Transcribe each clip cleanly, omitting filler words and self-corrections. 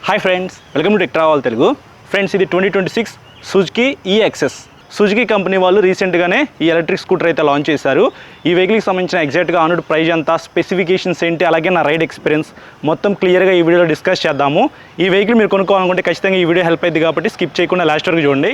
Hi friends, welcome to tech travel Telugu. Friends, ఇది 2026 Suzuki EXS. Suzuki company వాళ్ళు రీసెంట్గానే ఈ ఎలక్ట్రిక్ స్కూటర్ అయితే లాంచ్ చేశారు. ఈ వెహికల్కి సంబంధించిన ఎగ్జాక్ట్గా ఆన్ రోడ్ ప్రైస్ ఎంత, స్పెసిఫికేషన్స్ ఏంటి, అలాగే నా రైడ్ ఎక్స్పీరియన్స్ మొత్తం క్లియర్గా ఈ వీడియోలో డిస్కస్ చేద్దాము. ఈ వెహికల్ మీరు కొనుక్కోవాలనుకుంటే ఖచ్చితంగా ఈ వీడియో హెల్ప్ అయింది కాబట్టి స్కిప్ చేయకుండా లాస్ట్ వరకు చూడండి.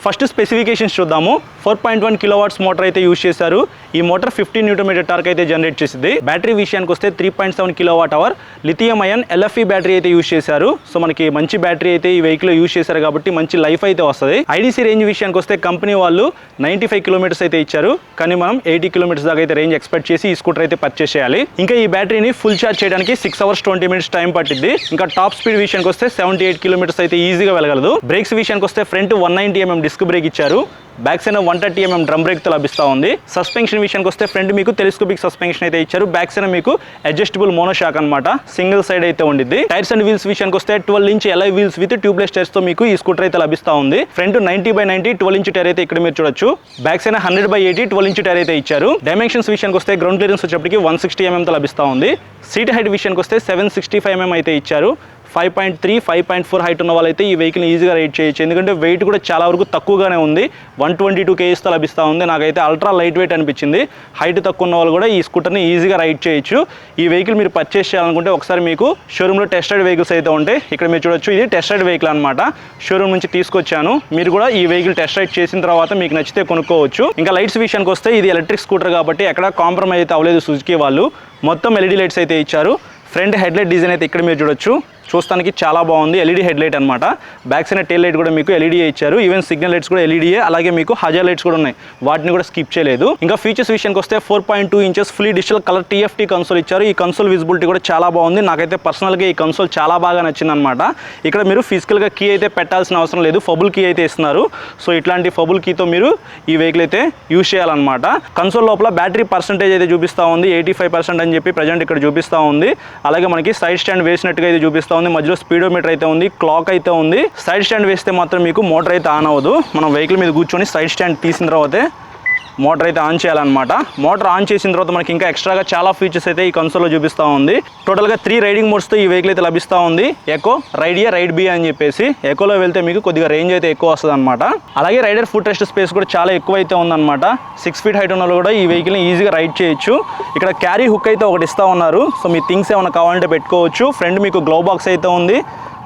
ఫస్ట్ స్పెసిఫికేషన్స్ చూద్దాము. 4.1 కిలోవాట్స్ మోటార్ అయితే యూజ్ చేశారు. ఈ మోటార్ 15 న్యూటన్ టార్క్ అయితే జనరేట్ చేసింది. బ్యాటరీ విషయానికి వస్తే 3.7 kilowatt hour lithium ion LFE battery అయితే యూజ్ చేశారు. సో మనకి మంచి బ్యాటరీ అయితే ఈ వెహికల్ యూజ్ చేశారు కాబట్టి మంచి లైఫ్ అయితే వస్తుంది. IDC రేంజ్ విషయానికి వస్తే కంపెనీ వాళ్ళు 95 కిలోమీటర్స్ అయితే ఇచ్చారు, కానీ మనం 80 కిలోమీటర్స్ దాకా అయితే రేంజ్ ఎక్స్పెక్ట్ చేసి ఈ స్కూటర్ అయితే పర్చేస్ చేయాలి. ఇంకా ఈ బ్యాటరీని ఫుల్ ఛార్జ్ చేయడానికి 6 hours 20 minutes టైం పట్టింది. ఇంకా టాప్ స్పీడ్ విషయానికి వస్తే 78 కిలోమీటర్స్ అయితే ఈజీగా వెళ్ళగలదు. బ్రేక్స్ విషయానికి వస్తే ఫ్రంట్ 190 mm డిస్క్ బ్రేక్ ఇచ్చారు, back side 130 mm drum break తో లభిస్తూ ఉంది. సస్పెన్షన్ విషయానికి వస్తే ఫ్రంట్ మీకు టెలిస్కోపిక్ సస్పెన్షన్ అయితే ఇచ్చారు, బ్యాక్ సైడ్ మీకు అడ్జస్టబుల్ మోనోషాక్ అన్నమాట, సింగిల్ సైడ్ అయితే ఉండిద్ది. టైర్స్ అండ్ వీల్స్ విషయానికి వస్తే 12 inch alloy wheels with tubeless tyres తో మీకు ఈ స్కూటర్ అయితే లభిస్తూ ఉంది. ఫ్రంట్ 90/90 12 inch టైర్ అయితే ఇక్కడ మీరు చూడొచ్చు, బ్యాక్ సైడ్ 100/80 12 inch టైర్ అయితే ఇచ్చారు. డైమెన్షన్స్ విషయానికి వస్తే గ్రౌండ్ క్లియరెన్స్ వచ్చేప్పటికి 160 mm తో లభిస్తూ ఉంది. సీట్ హైట్ విషయానికి వస్తే 765 mm అయితే ఇచ్చారు. 5.3, 5.4 హైట్ ఉన్న వాళ్ళైతే ఈ వెహికల్ని ఈజీగా రైడ్ చేయొచ్చు, ఎందుకంటే వెయిట్ కూడా చాలా వరకు తక్కువగానే ఉంది. 122 kgs లభిస్తూ ఉంది. నాకైతే అల్ట్రా లైట్ వెయిట్ అనిపించింది. హైట్ తక్కువ ఉన్న వాళ్ళు కూడా ఈ స్కూటర్ని ఈజీగా రైడ్ చేయొచ్చు. ఈ వెహికల్ మీరు పర్చేస్ చేయాలనుకుంటే ఒకసారి మీకు షోరూంలో టెస్టెడ్ వెహికల్స్ అయితే ఉంటాయి. ఇక్కడ మీరు చూడొచ్చు, ఇది టెస్టెడ్ వెహికల్ అనమాట, షోరూమ్ నుంచి తీసుకొచ్చాను. మీరు కూడా ఈ వెహికల్ టెస్ట్ రైడ్ చేసిన తర్వాత మీకు నచ్చితే కొనుక్కోవచ్చు. ఇంకా లైట్స్ విషయానికి వస్తే ఇది ఎలక్ట్రిక్ స్కూటర్ కాబట్టి ఎక్కడ కాంప్రమైజ్ అయితే అవ్వలేదు సుజుకి వాళ్ళు. మొత్తం LED లైట్స్ అయితే ఇచ్చారు. ఫ్రంట్ హెడ్ లైట్ డిజైన్ అయితే ఇక్కడ మీరు చూడొచ్చు, చూస్తానికి చాలా బాగుంది. LED హెడ్ లైట్ అనమాట. బ్యాక్ సైడ్ టైల్ లైట్ కూడా మీకు LED ఇచ్చారు. ఈవెన్ సిగ్నల్ లైట్స్ కూడా LED, అలాగే మీకు హజార్ లైట్స్ కూడా ఉన్నాయి, వాటిని కూడా స్కిప్ చేయలేదు. ఇంకా ఫీచర్స్ విషయానికి వస్తే 4.2 inches fully digital colour TFT console ఇచ్చారు. ఈ కన్సోల్ విజిబిలిటీ కూడా చాలా బాగుంది. నాకైతే పర్సనల్గా ఈ కన్సోల్ చాలా బాగా నచ్చింది అనమాట. ఇక్కడ మీరు ఫిజికల్గా కీ అయితే పెట్టాల్సిన అవసరం లేదు, ఫబుల్ కీ అయితే ఇస్తున్నారు. సో ఇట్లాంటి ఫబుల్ కీతో మీరు ఈ వెహికల్ అయితే యూజ్ చేయాలన్నమాట. కన్సోల్ లోపల బ్యాటరీ పర్సెంటేజ్ అయితే చూపిస్తూ ఉంది, 85% అని చెప్పి ప్రజెంట్ ఇక్కడ చూపిస్తూ ఉంది. అలాగే మనకి సైడ్ స్టాండ్ వేసినట్టుగా అయితే చూపిస్తూ ఉంది. మధ్యలో స్పీడోమీటర్ అయితే ఉంది, క్లాక్ అయితే ఉంది. సైడ్ స్టాండ్ వేస్తే మాత్రం మీకు మోటార్ అయితే ఆన్ అవ్వదు. మనం వెహికల్ మీద కూర్చొని సైడ్ స్టాండ్ తీసిన తర్వాతే మోటార్ అయితే ఆన్ చేయాలన్నమాట. మోటార్ ఆన్ చేసిన తర్వాత మనకి ఇంకా ఎక్స్ట్రాగా చాలా ఫీచర్స్ అయితే ఈ కన్సోల్లో చూపిస్తూ ఉంది. టోటల్గా 3 రైడింగ్ మోడ్స్తో ఈ వెహికల్ అయితే లభిస్తూ ఉంది. ఎకో, రైడ్ ఏ, రైడ్ బి అని చెప్పేసి. ఎకోలో వెళ్తే మీకు కొద్దిగా రేంజ్ అయితే ఎక్కువ వస్తుంది అనమాట. అలాగే రైడర్ ఫుట్ రెస్ట్ స్పేస్ కూడా చాలా ఎక్కువ అయితే ఉందన్నమాట. 6 feet హైట్ ఉన్న వాళ్ళు కూడా ఈ వెహికల్ని ఈజీగా రైడ్ చేయొచ్చు. ఇక్కడ క్యారీ హుక్ అయితే ఒకటి ఇస్తూ ఉన్నారు, సో మీ థింగ్స్ ఏమైనా కావాలంటే పెట్టుకోవచ్చు. ఫ్రంట్ మీకు గ్లో బాక్స్ అయితే ఉంది.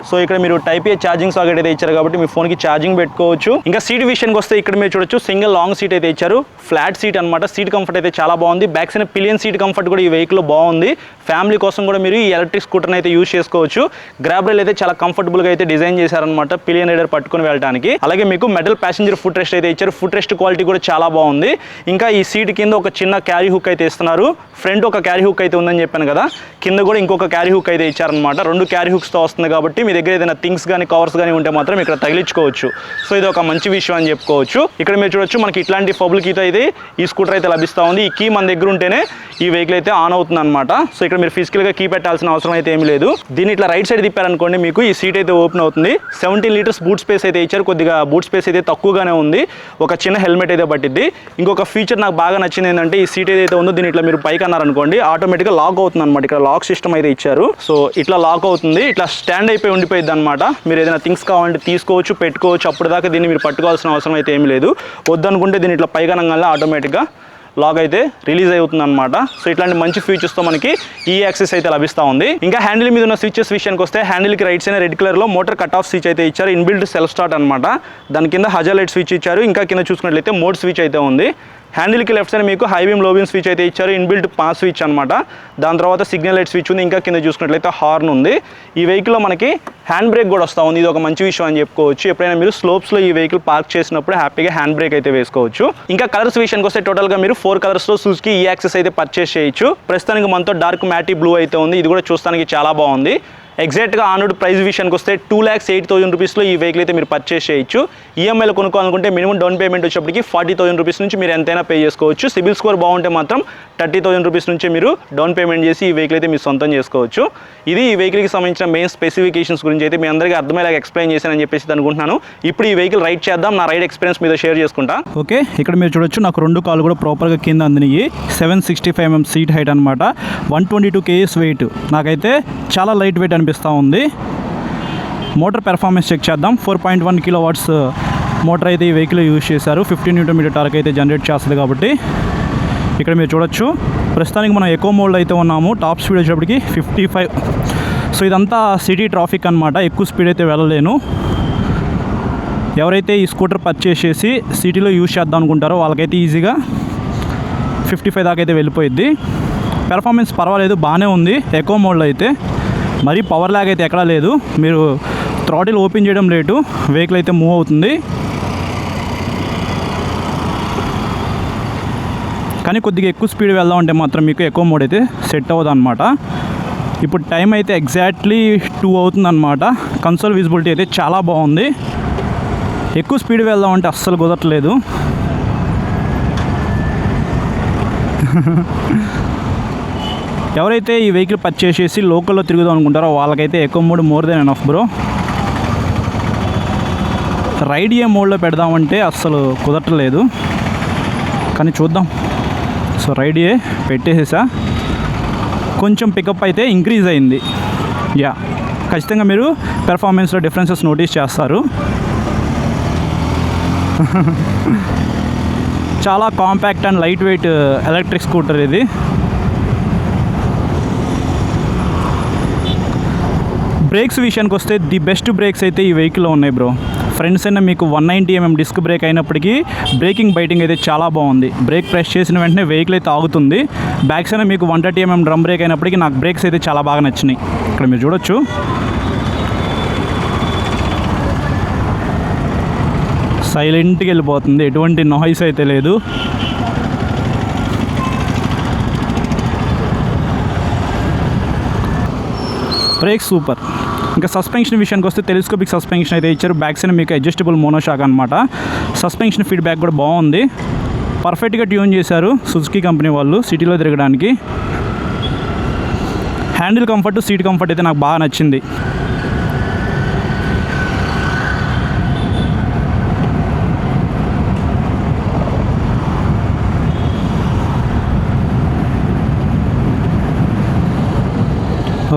సో ఇక్కడ మీరు టైప్ ఏ ఛార్జింగ్ సాకెట్ అయితే ఇచ్చారు కాబట్టి మీ ఫోన్కి ఛార్జింగ్ పెట్టుకోవచ్చు. ఇంకా సీట్ విషయానికి వస్తే ఇక్కడ మీరు చూడొచ్చు, సింగిల్ లాంగ్ సీట్ అయితే ఇచ్చారు, ఫ్లాట్ సీట్ అనమాట. సీట్ కంఫర్ట్ అయితే చాలా బాగుంది. Back side pillion seat comfort కూడా ఈ వెహికల్లో బాగుంది. ఫ్యామిలీ కోసం కూడా మీరు ఈ ఎలక్ట్రిక్ స్కూటర్ని అయితే యూజ్ చేసుకోవచ్చు. గ్రాబ్ రైల్ అయితే చాలా కంఫర్టబుల్గా అయితే డిజైన్ చేశారనమాట, పిలియన్ రైడర్ పట్టుకుని వెళ్ళడానికి. అలాగే మీకు మెటల్ ప్యాసింజర్ ఫుట్ రెస్ట్ అయితే ఇచ్చారు. ఫుట్ రెస్ట్ క్వాలిటీ కూడా చాలా బాగుంది. ఇంకా ఈ సీట్ కింద ఒక చిన్న క్యారీ హుక్ అయితే ఇస్తున్నారు. ఫ్రంట్ ఒక క్యారీ హుక్ అయితే ఉందని చెప్పాను కదా, కింద కూడా ఇంకొక క్యారీ హుక్ అయితే ఇచ్చారనమాట. 2 క్యారీ హుక్స్తో వస్తుంది కాబట్టి మీ దగ్గర ఏదైనా థింగ్స్ కానీ కవర్స్ కానీ ఉంటే మాత్రం ఇక్కడ తగిలించుకోవచ్చు. సో ఇది ఒక మంచి విషయం అని చెప్పుకోవచ్చు. ఇక్కడ మీరు చూడొచ్చు, మనకి ఇట్లాంటి ఫబుల్ కీతో అయితే ఈ స్కూటర్ అయితే లభిస్తూ ఉంది. ఈ కీ మన దగ్గర ఉంటేనే ఈ వెహికల్ అయితే ఆన్ అవుతుంది అనమాట. సో ఇక్కడ మీరు ఫిజికల్గా కీ పెట్టాల్సిన అవసరం అయితే ఏమీ లేదు. దీన్ని ఇట్లా రైట్ సైడ్ తిప్పారనుకోండి, మీకు ఈ సీట్ అయితే ఓపెన్ అవుతుంది. 17 liters బూట్ స్పేస్ అయితే ఇచ్చారు. కొద్దిగా బూట్ స్పేస్ అయితే తక్కువగానే ఉంది. ఒక చిన్న హెల్మెట్ అయితే పట్టిద్ది. ఇంకొక ఫీచర్ నాకు బాగా నచ్చింది ఏంటంటే, ఈ సీట్ ఏదైతే ఉందో దీన్ని ఇట్లా మీరు పైకి అన్నారనుకోండి, ఆటోమేటిక్గా లాక్ అవుతుంది అనమాట. ఇక్కడ లాక్ సిస్టమ్ అయితే ఇచ్చారు. సో ఇట్లా లాక్ అవుతుంది, ఇట్లా స్టాండ్ అయిపోయి ఉండిపోయింది అనమాట. మీరు ఏదైనా థింగ్స్ కావాలంటే తీసుకోవచ్చు, పెట్టుకోవచ్చు. అప్పుడు దాకా దీన్ని మీరు పట్టుకోవాల్సిన అవసరం అయితే ఏమీ లేదు. వద్దనుకుంటే దీన్ని ఇట్లా పైగా అనగానే ఆటోమేటిక్గా లాక్ అయితే రిలీజ్ అవుతుంది అనమాట. సో ఇట్లాంటి మంచి ఫీచర్స్తో మనకి EXS అయితే లభిస్తూ ఉంది. ఇంకా హ్యాండిల్ మీద ఉన్న స్విచెస్ విషయానికి వస్తే, హ్యాండిల్కి రైట్ సైడ్ రెడ్ కలర్లో మోటార్ కట్ ఆఫ్ స్విచ్ అయితే ఇచ్చారు. ఇన్బిల్ట్ సెల్ఫ్ స్టార్ట్ అనమాట. దాని కింద హజార్ లైట్ స్విచ్ ఇచ్చారు. ఇంకా కింద చూసుకున్నట్లయితే మోడ్ స్విచ్ అయితే ఉంది. హ్యాండిల్కి లెఫ్ట్ సైడ్ మీకు హై బీమ్ లో బీమ్ స్విచ్ అయితే ఇచ్చారు, ఇన్బిల్ట్ పాస్ స్విచ్ అనమాట. దాని తర్వాత సిగ్నల్ లైట్ స్విచ్ ఉంది. ఇంకా కింద చూసుకున్నట్లయితే హార్న్ ఉంది. ఈ వెహికల్లో మనకి హ్యాండ్ బ్రేక్ కూడా వస్తూ ఉంది. ఇది ఒక మంచి విషయం అని చెప్పుకోవచ్చు. ఎప్పుడైనా మీరు స్లోప్స్లో ఈ వెహికల్ పార్క్ చేసినప్పుడు హ్యాపీగా హ్యాండ్ బ్రేక్ అయితే వేసుకోవచ్చు. ఇంకా కలర్స్ విషయానికి వస్తే టోటల్గా మీరు 4 కలర్స్లో సుజుకి EXS అయితే పర్చేస్ చేయొచ్చు. ప్రస్తుతానికి మనతో డార్క్ మ్యాటీ బ్లూ అయితే ఉంది. ఇది కూడా చూస్తానికి చాలా బాగుంది. ఎగ్జాక్ట్గా ఆనుడ్ ప్రైస్ విషయానికి వస్తే 2,08,000 రూపీస్లో ఈ వెహికల్ అయితే మీరు పర్చేస్ చేయొచ్చు. ఈఎంఐలో కొనుక్కోవాలనుకుంటే మినిమం డౌన్ పేమెంట్ వచ్చేప్పటికి 40,000 రూపీస్ నుంచి మీరు ఎంతైనా పే చేసుకోవచ్చు. సిబిల్ స్కోర్ బాగుంటే మాత్రం 30,000 రూపీస్ నుంచి మీరు డౌన్ పేమెంట్ చేసి ఈ వెహికల్ అయితే మీరు సొంతం చేసుకోవచ్చు. ఇది ఈ వెహికల్కి సంబంధించిన మెయిన్ స్పెసిఫికేషన్స్ గురించి అయితే మీ అందరికీ అర్థమయ్యేలాగా ఎక్స్ప్లెయిన్ చేశానని చెప్పేసి అనుకుంటున్నాను. ఇప్పుడు ఈ వెహికల్ రైడ్ చేద్దాం, నా రైడ్ ఎక్స్పీరియన్స్ మీద షేర్ చేసుకుంటా. ఓకే, ఇక్కడ మీరు చూడొచ్చు నాకు 2 కాళ్ళు కూడా ప్రాపర్గా కింద అందినాయి. 765 mm సీట్ హైట్ అనమాట, 122 kgs వెయిట్. నాకైతే చాలా లైట్ వెయిట్ అనిపిస్తూ ఉంది. మోటార్ పెర్ఫార్మెన్స్ చెక్ చేద్దాం. 4.1 kW మోటార్ అయితే ఈ వెహికల్ యూజ్ చేశారు. 15 Nm టార్క్ అయితే జనరేట్ చేస్తుంది కాబట్టి ఇక్కడ మీరు చూడొచ్చు. ప్రస్తుతానికి మనం ఎకో మోడ్లో అయితే ఉన్నాము. టాప్ స్పీడ్ వచ్చేటప్పటికి 55. సో ఇదంతా సిటీ ట్రాఫిక్ అనమాట, ఎక్కువ స్పీడ్ అయితే వెళ్ళలేను. ఎవరైతే ఈ స్కూటర్ పర్చేస్ చేసి సిటీలో యూజ్ చేద్దాం అనుకుంటారో వాళ్ళకైతే ఈజీగా 55 దాకా అయితే వెళ్ళిపోయిద్ది. పెర్ఫార్మెన్స్ పర్వాలేదు, బాగానే ఉంది. ఎకో మోడ్లో అయితే మరీ పవర్ ల్యాగ్ అయితే ఎక్కడా లేదు. మీరు థ్రాటిల్ ఓపెన్ చేయడం లేటు, వెహికల్ అయితే మూవ్ అవుతుంది. కానీ కొద్దిగా ఎక్కువ స్పీడ్ వెళ్దాం అంటే మాత్రం మీకు ఎకో మోడ్ అయితే సెట్ అవ్వదు అనమాట. ఇప్పుడు టైం అయితే ఎగ్జాక్ట్లీ 2 అవుతుంది అనమాట. కన్సోల్ విజిబిలిటీ అయితే చాలా బాగుంది. ఎక్కువ స్పీడ్ వెళ్దాం అంటే అస్సలు కుదరట్లేదు. ఎవరైతే ఈ వెహికల్ పర్చేస్ చేసి లోకల్లో తిరుగుదాం అనుకుంటారో వాళ్ళకైతే eco mode more than enough bro. Ride A మోడ్లో పెడదామంటే అస్సలు కుదరట్లేదు, కానీ చూద్దాం. సో రైడ్ ఏ పెట్టేసేసా. కొంచెం పికప్ అయితే ఇంక్రీజ్ అయింది. యా, ఖచ్చితంగా మీరు పెర్ఫార్మెన్స్లో డిఫరెన్సెస్ నోటీస్ చేస్తారు. చాలా compact and light weight electric scooter ఇది. బ్రేక్స్ విషయానికి వస్తే ది బెస్ట్ బ్రేక్స్ అయితే ఈ వెహికల్లో ఉన్నాయి బ్రో. ఫ్రంట్స్ అయినా మీకు 190 mm డిస్క్ బ్రేక్ అయినప్పటికీ బ్రేకింగ్ బైటింగ్ అయితే చాలా బాగుంది. బ్రేక్ ప్రెస్ చేసిన వెంటనే వెహికల్ అయితే ఆగుతుంది. బ్యాక్స్ అయినా మీకు 130 mm డ్రమ్ బ్రేక్ అయినప్పటికీ నాకు బ్రేక్స్ అయితే చాలా బాగా నచ్చినాయి. ఇక్కడ మీరు చూడొచ్చు. సైలెంట్గా వెళ్ళిపోతుంది, ఎటువంటి నాయిస్ అయితే లేదు. Break super. ఇంకా సస్పెన్షన్ విషయానికి వస్తే టెలిస్కోపిక్ సస్పెన్షన్ అయితే ఇచ్చారు. బ్యాక్ సైడ్ మీకు అడ్జస్టబుల్ మోనోషాక్ అనమాట. సస్పెన్షన్ ఫీడ్బ్యాక్ కూడా బాగుంది. పర్ఫెక్ట్గా ట్యూన్ చేశారు సుజుకి కంపెనీ వాళ్ళు సిటీలో తిరగడానికి. హ్యాండిల్ కంఫర్ట్, సీట్ కంఫర్ట్ అయితే నాకు బాగా నచ్చింది.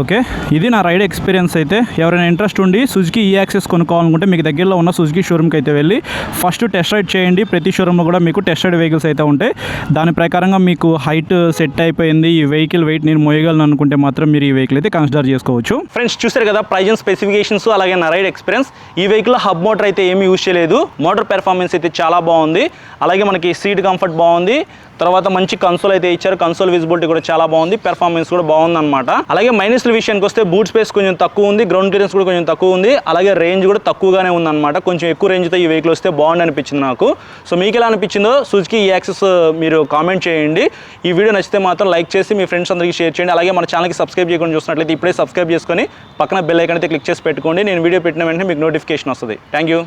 ఓకే, ఇది నా రైడ్ ఎక్స్పీరియన్స్ అయితే. ఎవరైనా ఇంట్రెస్ట్ ఉండి సుజుకి ఈ యాక్సెస్ కొనుక్కోవాలనుకుంటే మీకు దగ్గరలో ఉన్న సుజుకి షోరూమ్కి అయితే వెళ్ళి ఫస్ట్ టెస్ట్ రైడ్ చేయండి. ప్రతి షోరూంలో కూడా మీకు టెస్ట్ రైడ్ వెహికల్స్ అయితే ఉంటాయి. దాని ప్రకారంగా మీకు హైట్ సెట్ అయిపోయింది, ఈ వెహికల్ వెయిట్ నేను మోయగలను అనుకుంటే మాత్రం మీరు ఈ వెహికల్ అయితే కన్సిడర్ చేసుకోవచ్చు. ఫ్రెండ్స్ చూసారు కదా ప్రైజ్ అండ్ స్పెసిఫికేషన్స్, అలాగే నా రైడ్ ఎక్స్పీరియన్స్. ఈ వెహికల్ హబ్ మోటార్ అయితే ఏమీ యూజ్ చేయలేదు. మోటార్ పెర్ఫార్మెన్స్ అయితే చాలా బాగుంది. అలాగే మనకి సీట్ కంఫర్ట్ బాగుంది. తర్వాత మంచి కన్సోల్ అయితే ఇచ్చారు. కన్సోల్ విజిబిలిటీ కూడా చాలా బాగుంది. పెర్ఫార్మెన్స్ కూడా బాగుంది అనమాట. అలాగే మైనస్ల విషయానికి వస్తే బూట్ స్పేస్ కొంచెం తక్కువ ఉంది, గ్రౌండ్ క్లియరెన్స్ కూడా కొంచెం తక్కువ ఉంది. అలాగే రేంజ్ కూడా తక్కువగానే ఉందన్నమాట. కొంచెం ఎక్కువ రేంజ్తో ఈ వెహికల్ వస్తే బాగుంది అనిపించింది నాకు. సో మీకు ఎలా అనిపించిందో సుజుకి ఈ యాక్సెస్ మీరు కామెంట్ చేయండి. ఈ వీడియో నచ్చితే మాత్రం లైక్ చేసి మీ ఫ్రెండ్స్ అందరికీ షేర్ చేయండి. అలాగే మన ఛానల్కి సబ్స్క్రైబ్ చేయకుండా చూసినట్లయితే ఇప్పుడే సబ్స్క్రైబ్ చేసుకొని పక్కన బెల్ ఐకాన్ అయితే క్లిక్ చేసి పెట్టుకోండి. నేను వీడియో పెట్టిన వెంటనే మీకు నోటిఫికేషన్ వస్తుంది. Thank you.